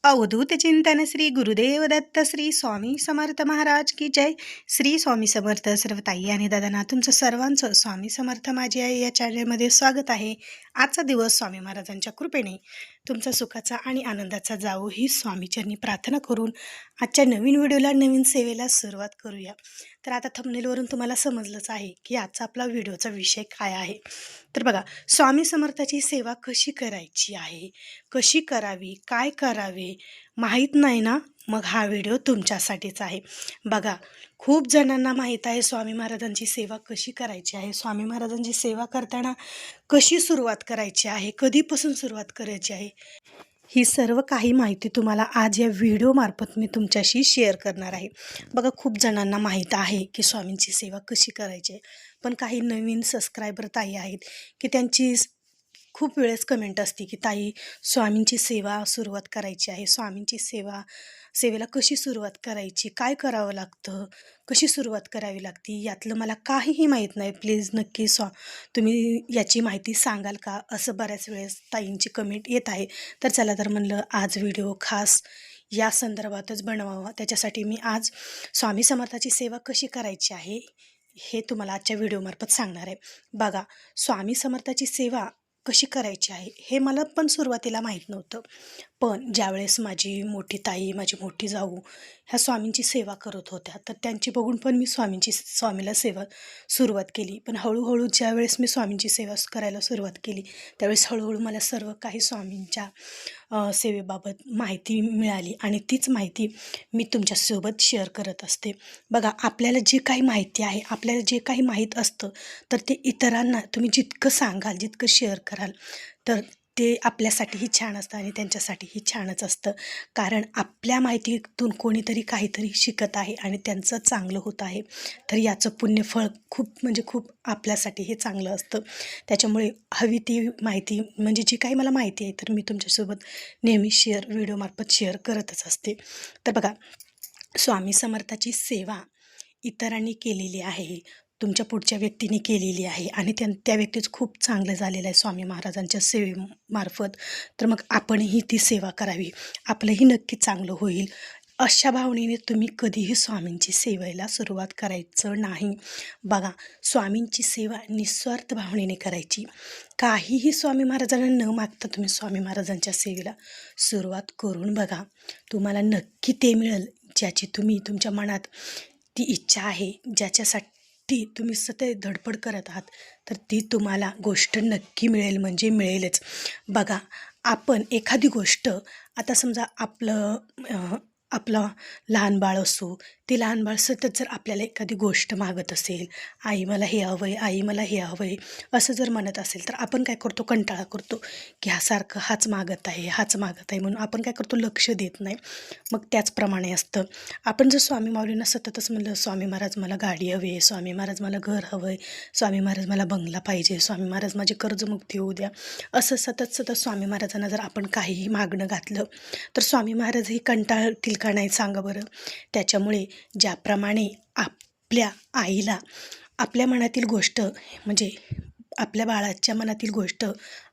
अवधूत चिंतन श्री गुरुदेव दत्त श्री स्वामी समर्थ महाराज की जय. श्री स्वामी समर्थ. सर्व ताई आणि दादांना तुमचं सर्वांचं स्वामी समर्थ माझी आई या चॅनलमध्ये स्वागत आहे. आजचा दिवस स्वामी महाराजांच्या कृपेने तुमचा सुखाचा आणि आनंदाचा जावो ही स्वामीचरणी प्रार्थना करून आजच्या नवीन व्हिडिओला, नवीन सेवेला सुरुवात करूया. तर आता थंबनेलवरून तुम्हाला समजलंच आहे की आजचा आपला व्हिडिओचा विषय काय आहे. तर बघा, स्वामी समर्थाची सेवा कशी करायची आहे, कशी करावी, काय करावे माहीत नाही ना, मग हा व्हिडिओ तुमच्यासाठीच आहे. बघा, खूप जणांना माहीत आहे स्वामी महाराजांची सेवा कशी करायची आहे, स्वामी महाराजांची सेवा करताना कशी सुरुवात करायची आहे, कधीपासून सुरुवात करायची आहे, ही सर्व काही माहिती तुम्हाला आज या व्हिडिओमार्फत मी तुमच्याशी शेअर करणार आहे. बघा, खूप जणांना माहीत आहे की स्वामींची सेवा कशी करायची आहे, पण काही नवीन सबस्क्रायबर ताई आहेत की त्यांची खूप वेळेस कमेंट असते की ताई, स्वामींची सेवा सुरुवात करायची आहे, स्वामींची सेवेला कशी सुरुवात करायची, काय करावं लागतं, कशी सुरुवात करावी लागते, यातलं मला काहीही माहीत नाही, प्लीज नक्की तुम्ही याची माहिती सांगाल का, असं बऱ्याच वेळेस ताईंची कमेंट येत आहे. तर चला, तर म्हणलं आज व्हिडिओ खास या संदर्भातच बनवावा. त्याच्यासाठी मी आज स्वामी समर्थाची सेवा कशी करायची आहे हे तुम्हाला आजच्या व्हिडिओमार्फत सांगणार आहे. बघा, स्वामी समर्थाची सेवा कशी करायची आहे हे मला पण सुरुवातीला माहीत नव्हतं, पण ज्यावेळेस माझी मोठी ताई, माझी मोठी जाऊ ह्या स्वामींची सेवा करत होत्या, तर त्यांची बघून पण मी स्वामीला सेवा सुरुवात केली. पण हळूहळू ज्यावेळेस मी स्वामींची सेवा करायला सुरुवात केली, त्यावेळेस हळूहळू मला सर्व काही स्वामींच्या सेवेबाबत माहिती मिळाली आणि तीच माहिती मी तुमच्यासोबत शेअर करत असते. बघा, आपल्याला जे काही माहिती आहे, आपल्याला जे काही माहीत असतं, तर ते इतरांना तुम्ही जितकं सांगाल, जितकं शेअर कराल, तर ते आपल्यासाठीही छान असतं आणि त्यांच्यासाठीही छानच असतं. कारण आपल्या माहितीतून कोणीतरी काहीतरी शिकत आहे आणि त्यांचं चांगलं होत आहे, तर याचं पुण्यफळ खूप म्हणजे खूप आपल्यासाठी हे चांगलं असतं. त्याच्यामुळे हवी ती माहिती, म्हणजे जी काही मला माहिती आहे, तर मी तुमच्यासोबत नेहमी व्हिडिओमार्फत शेअर करतच असते. तर बघा, स्वामी समर्थाची सेवा इतरांनी केलेली आहे, तुमच्या पुढच्या व्यक्तीने केलेली आहे आणि त्या व्यक्तीचं खूप चांगलं झालेलं आहे स्वामी महाराजांच्या सेवेमार्फत. तर मग आपणही ती सेवा करावी, आपलंही नक्की चांगलं होईल, अशा भावनेने तुम्ही कधीही स्वामींची सेवेला सुरुवात करायचं नाही. बघा, स्वामींची सेवा निस्वार्थ भावनेने करायची. काहीही स्वामी महाराजांना न मागता तुम्ही स्वामी महाराजांच्या सेवेला सुरुवात करून बघा, तुम्हाला नक्की ते मिळेल ज्याची तुम्ही तुमच्या मनात ती इच्छा आहे, ज्याच्यासाठी तुम्ही सतत धडपड करत आहात, तर ती तुम्हाला गोष्ट नक्की मिळेल म्हणजे मिळेलच. बघा, आपण एखादी गोष्ट, आता समजा आपलं लहान बाळ असो, ते लहान बाळ सतत जर आपल्याला एखादी गोष्ट मागत असेल, आई मला हे हवं आहे, आई मला हे हवं आहे, असं जर म्हणत असेल, तर आपण काय करतो, कंटाळा करतो की ह्यासारखं हाच मागत आहे, हाच मागत आहे, म्हणून आपण काय करतो, लक्ष देत नाही. मग त्याचप्रमाणे असतं, आपण जर स्वामी माऊलींना सततच म्हणलं, स्वामी महाराज मला गाडी हवी आहे, स्वामी महाराज मला घर हवं आहे, स्वामी महाराज मला बंगला पाहिजे, स्वामी महाराज माझी कर्जमुक्ती होऊ द्या, असं सतत स्वामी महाराजांना जर आपण काहीही मागणं घातलं, तर स्वामी महाराजही कंटाळतील का नाही सांगा बरं. त्याच्यामुळे ज्याप्रमाणे आपल्या आईला आपल्या मनातील गोष्ट, म्हणजे आपल्या बाळाच्या मनातील गोष्ट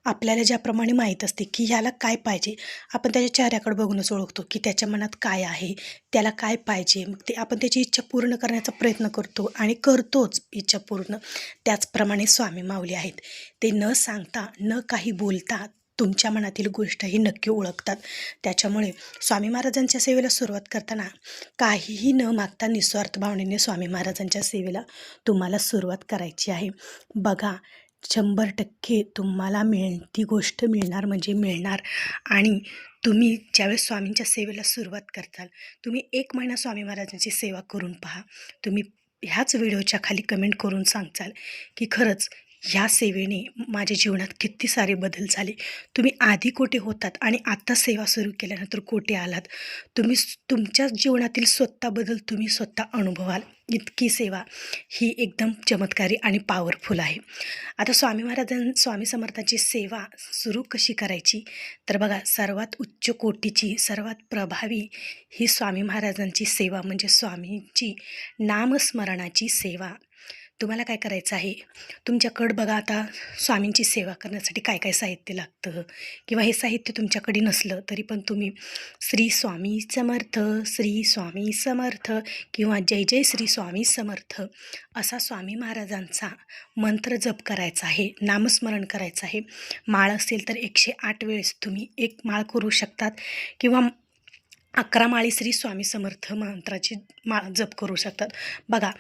आपल्याला ज्याप्रमाणे माहीत असते की ह्याला काय पाहिजे, आपण त्याच्या चेहऱ्याकडे बघूनच ओळखतो की त्याच्या मनात काय आहे, त्याला काय पाहिजे. मग ते आपण त्याची इच्छा पूर्ण करण्याचा प्रयत्न करतो आणि करतोच इच्छा पूर्ण. त्याचप्रमाणे स्वामी माऊली आहेत, ते न सांगता, न काही बोलता तुमच्या मनातील गोष्ट ही नक्की ओळखतात. त्याच्यामुळे स्वामी महाराजांच्या सेवेला सुरुवात करताना काहीही न मागता निस्वार्थ भावनेने स्वामी महाराजांच्या सेवेला तुम्हाला सुरुवात करायची आहे. बघा, 100% तुम्हाला ती गोष्ट मिळणार म्हणजे मिळणार. आणि तुम्ही ज्यावेळेस स्वामींच्या सेवेला सुरुवात करताल, तुम्ही 1 महिना स्वामी महाराजांची सेवा करून पहा. तुम्ही ह्याच व्हिडिओच्या खाली कमेंट करून सांगचाल की खरंच ह्या सेवेने माझ्या जीवनात किती सारे बदल झाले. तुम्ही आधी कोठे होतात आणि आता सेवा सुरू केल्यानंतर कोठे आलात, तुम्ही तुमच्या जीवनातील स्वतः बदल तुम्ही स्वतः अनुभवाल. इतकी सेवा ही एकदम चमत्कारी आणि पॉवरफुल आहे. आता स्वामी समर्थांची सेवा सुरू कशी करायची, तर बघा, सर्वात उच्च कोटीची, सर्वात प्रभावी ही स्वामी महाराजांची सेवा म्हणजे स्वामींची नामस्मरणाची सेवा. तुम्हाला काय करायचं आहे, तुमच्याकडं बघा आता स्वामींची सेवा करण्यासाठी काय काय साहित्य लागतं किंवा हे साहित्य तुमच्याकडे नसलं तरी पण तुम्ही श्री स्वामी समर्थ, श्री स्वामी समर्थ किंवा जय जय श्री स्वामी समर्थ असा स्वामी महाराजांचा मंत्र जप करायचा आहे, नामस्मरण करायचं आहे. माळ असेल तर 108 वेळेस तुम्ही एक माळ करू शकतात किंवा 11 माळी श्री स्वामी समर्थ मंत्राची माळ जप करू शकतात. बघा,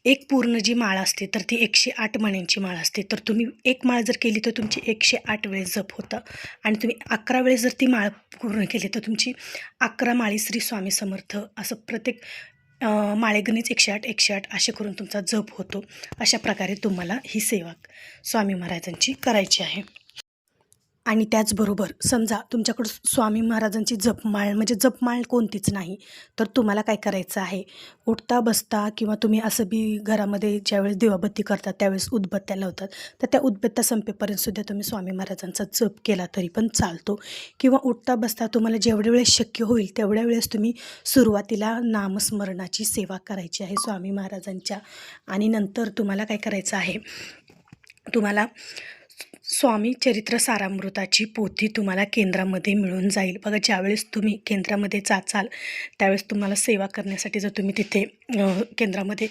एक पूर्ण जी माळ असते तर ती 108 मण्यांची माळ असते. तर तुम्ही एक माळ जर केली तर तुमची 108 वेळेस जप होतं आणि तुम्ही 11 वेळेस जर ती माळ पूर्ण केली तर तुमची 11 माळी श्री स्वामी समर्थ असं प्रत्येक माळेगणीच 108 108 असे करून तुमचा जप होतो. अशा प्रकारे तुम्हाला ही सेवा स्वामी महाराजांची करायची आहे. आणि त्याचबरोबर समजा तुमच्याकडं स्वामी महाराजांची जपमाळ म्हणजे जपमाळ कोणतीच नाही, तर तुम्हाला काय करायचं आहे, उठता बसता किंवा तुम्ही असं बी घरामध्ये ज्यावेळेस दिवाबत्ती करतात त्यावेळेस उदबत्त्या लावतात, तर त्या उदबत्त्या संपेपर्यंतसुद्धा तुम्ही स्वामी महाराजांचा जप केला तरी पण चालतो. किंवा उठता बसता तुम्हाला जेवढ्या वेळेस शक्य होईल तेवढ्या वेळेस तुम्ही सुरुवातीला नामस्मरणाची सेवा करायची आहे स्वामी महाराजांच्या. आणि नंतर तुम्हाला काय करायचं आहे, तुम्हाला स्वामी चरित्र सारामृताची पोथी तुम्हाला केंद्रामध्ये मिळून जाईल. बघा, ज्यावेळेस तुम्ही केंद्रामध्ये जाचाल त्यावेळेस तुम्हाला सेवा करण्यासाठी जर तुम्ही तिथे केंद्रामध्ये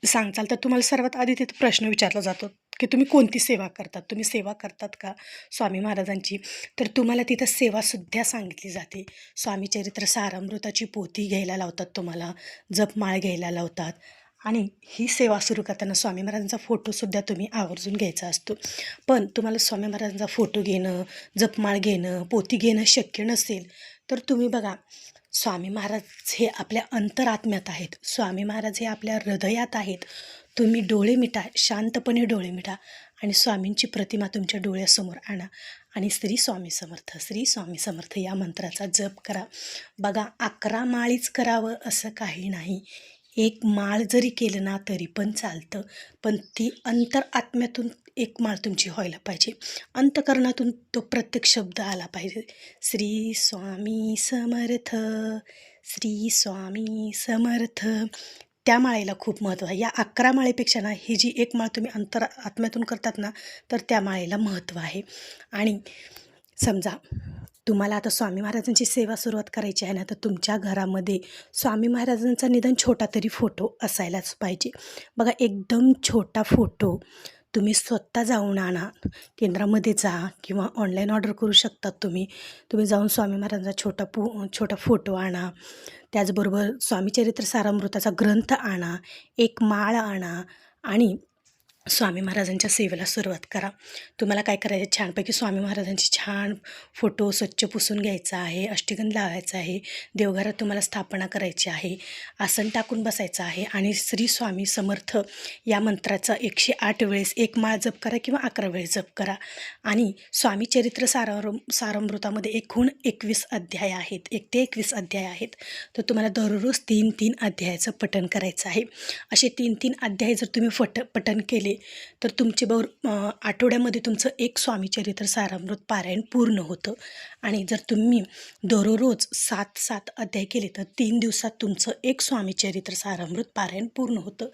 सांगचाल तर तुम्हाला सर्वात आधी तिथे प्रश्न विचारला जातो की तुम्ही कोणती सेवा करतात, तुम्ही सेवा करतात का स्वामी महाराजांची. तर तुम्हाला तिथं सेवासुद्धा सांगितली जाते. स्वामी चरित्र सारामृताची पोथी घ्यायला लावतात, तुम्हाला जपमाळ घ्यायला लावतात आणि ही सेवा सुरू करताना स्वामी महाराजांचा फोटोसुद्धा तुम्ही आवर्जून घ्यायचा असतो. पण तुम्हाला स्वामी महाराजांचा फोटो घेणं, जपमाळ घेणं, पोथी घेणं शक्य नसेल तर तुम्ही बघा, स्वामी महाराज हे आपल्या अंतरात्म्यात आहेत, स्वामी महाराज हे आपल्या हृदयात आहेत. तुम्ही डोळे मिटा, शांतपणे डोळे मिटा आणि स्वामींची प्रतिमा तुमच्या डोळ्यासमोर आणा आणि श्री स्वामी समर्थ, श्री स्वामी समर्थ या मंत्राचा जप करा. बघा, 11 माळीच करावं असं काही नाही. एक माळ जरी केलं ना तरी पण चालतं, पण ती अंतरात्म्यातून एक माळ तुमची व्हायला पाहिजे. अंतःकरणातून तो प्रत्येक शब्द आला पाहिजे. श्री स्वामी समर्थ, श्री स्वामी समर्थ. त्या माळेला खूप महत्त्व आहे. या 11 माळेपेक्षा ना ही जी एक माळ तुम्ही अंतरात्म्यातून करतात ना तर त्या माळेला महत्त्व आहे. आणि समजा तुम्हाला आता स्वामी महाराजांची सेवा सुरुवात करायची आहे ना, तर तुमच्या घरामध्ये स्वामी महाराजांचा निदान छोटा तरी फोटो असायलाच पाहिजे. बघा, एकदम छोटा फोटो तुम्ही स्वतः जाऊन आणा, केंद्रामध्ये जा किंवा ऑनलाईन ऑर्डर करू शकतात तुम्ही. तुम्ही जाऊन स्वामी महाराजांचा छोटा फोटो आणा. त्याचबरोबर स्वामीचरित्र सारामृताचा ग्रंथ आणा, एक माळ आणा आणि स्वामी महाराजांच्या सेवेला सुरुवात करा. तुम्हाला काय करायचं, छानपैकी स्वामी महाराजांची छान फोटो स्वच्छ पुसून घ्यायचा आहे, अष्टगंध लावायचा आहे, देवघरात तुम्हाला स्थापना करायची आहे, आसन टाकून बसायचं आहे आणि श्री स्वामी समर्थ या मंत्राचा 108 वेळेस एक माळ जप करा किंवा 11 वेळेस जप करा. आणि स्वामी चरित्र सारामृतामध्ये एकूण 21 अध्याय आहेत, 1 ते 21 अध्याय आहेत. तर तुम्हाला दररोज 3-3 अध्यायाचं पठण करायचं आहे. असे 3-3 अध्याय जर तुम्ही पठण केले तर तुमचे आठवड्यामध्ये तुमचं एक स्वामी चरित्र सारामृत पारायण पूर्ण होतं. आणि जर तुम्ही दररोज 7-7 अध्याय केले तर 3 दिवसात तुमचं एक स्वामी चरित्र सारामृत पारायण पूर्ण होतं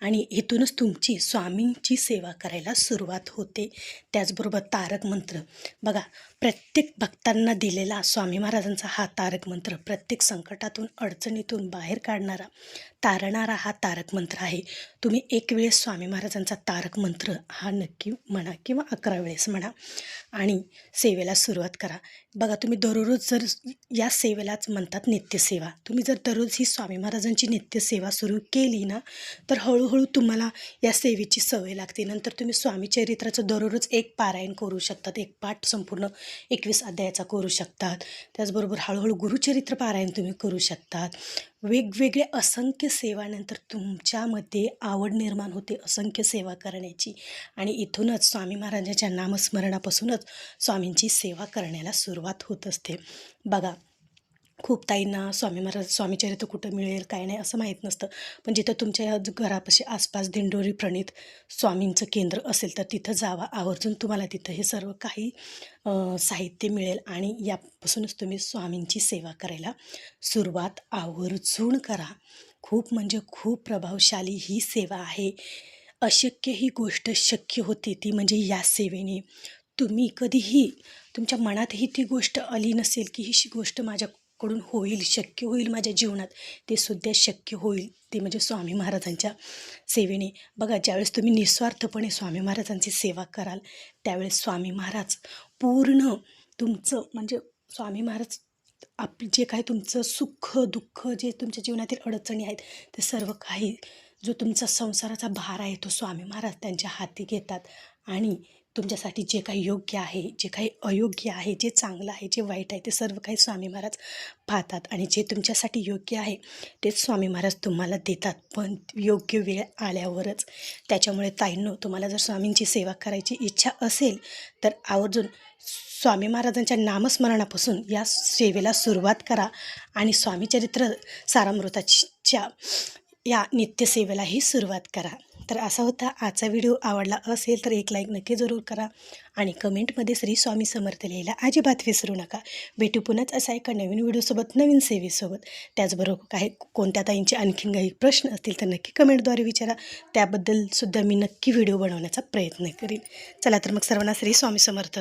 आणि इथूनच तुमची स्वामींची सेवा करायला सुरुवात होते. त्याचबरोबर तारक मंत्र बघा, प्रत्येक भक्तांना दिलेला स्वामी महाराजांचा हा तारक मंत्र प्रत्येक संकटातून, अडचणीतून बाहेर काढणारा, तारणारा हा तारक मंत्र आहे. तुम्ही एक वेळेस स्वामी महाराजांचा तारक मंत्र हा नक्की म्हणा किंवा 11 वेळेस म्हणा आणि सेवेला सुरुवात करा. बघा, तुम्ही दररोज जर या सेवेलाच म्हणतात नित्यसेवा, तुम्ही जर दररोज ही स्वामी महाराजांची नित्यसेवा सुरू केली ना तर हळूहळू तुम्हाला या सेवेची सवय लागते. नंतर तुम्ही स्वामी चरित्राचं दररोज एक पारायण करू शकतात, एक पाठ संपूर्ण 21 अध्यायाचा करू शकतात. त्याचबरोबर हळूहळू गुरुचरित्र पारायण तुम्ही करू शकतात. वेगवेगळे असंख्य सेवानंतर तुमच्यामध्ये आवड निर्माण होते असंख्य सेवा करण्याची आणि इथूनच स्वामी महाराजांच्या नामस्मरणापासूनच स्वामींची सेवा करण्याला सुरुवात होत असते. बघा, खूप ताईंना स्वामी चरित्र कुठं मिळेल काय नाही असं माहीत नसतं, पण जिथं तुमच्या घरापाशी आसपास दिंडोरी प्रणीत स्वामींचं केंद्र असेल तर तिथं जावा आवर्जून. तुम्हाला तिथं हे सर्व काही साहित्य मिळेल आणि यापासूनच तुम्ही स्वामींची सेवा करायला सुरुवात आवर्जून करा. खूप म्हणजे खूप प्रभावशाली ही सेवा आहे. अशक्य ही गोष्ट शक्य होते, ती म्हणजे या सेवेने. तुम्ही कधीही तुमच्या मनातही ती गोष्ट आली नसेल, की ही गोष्ट माझ्याकडून होईल, शक्य होईल माझ्या जीवनात, ते सुद्धा शक्य होईल. ते म्हणजे स्वामी महाराजांच्या सेवेने. बघा, ज्यावेळेस तुम्ही निस्वार्थपणे स्वामी महाराजांची सेवा कराल, त्यावेळेस स्वामी महाराज पूर्ण तुमचं म्हणजे स्वामी महाराज जे काही तुमचं सुख, दुःख, जे तुमच्या जीवनातील अडचणी आहेत, ते सर्व काही जो तुमचा संसाराचा भार आहे, तो स्वामी महाराज त्यांच्या हाती घेतात आणि तुमच्यासाठी जे काही योग्य आहे, जे काही अयोग्य आहे, जे चांगलं आहे, जे वाईट आहे, ते सर्व काही स्वामी महाराज पाहतात आणि जे तुमच्यासाठी योग्य आहे तेच स्वामी महाराज तुम्हाला देतात, पण योग्य वेळ आल्यावरच. त्याच्यामुळे ताईंनो, तुम्हाला जर स्वामींची सेवा करायची इच्छा असेल तर आवर्जून स्वामी महाराजांच्या नामस्मरणापासून या सेवेला सुरुवात करा आणि स्वामी चरित्र सारामृताच्या या नित्यसेवेलाही सुरुवात करा. तर असा होता आजचा व्हिडिओ. आवडला असेल तर एक लाईक नक्की जरूर करा आणि कमेंटमध्ये श्री स्वामी समर्थ लिहायला अजिबात विसरू नका. भेटू पुन्हाच असा एका नवीन व्हिडिओसोबत, नवीन सेवेसोबत. त्याचबरोबर काही कोणत्या ताईंचे आणखीन काही प्रश्न असतील तर नक्की कमेंटद्वारे विचारा. त्याबद्दलसुद्धा मी नक्की व्हिडिओ बनवण्याचा प्रयत्न करीन. चला तर मग सर्वांना श्री स्वामी समर्थ.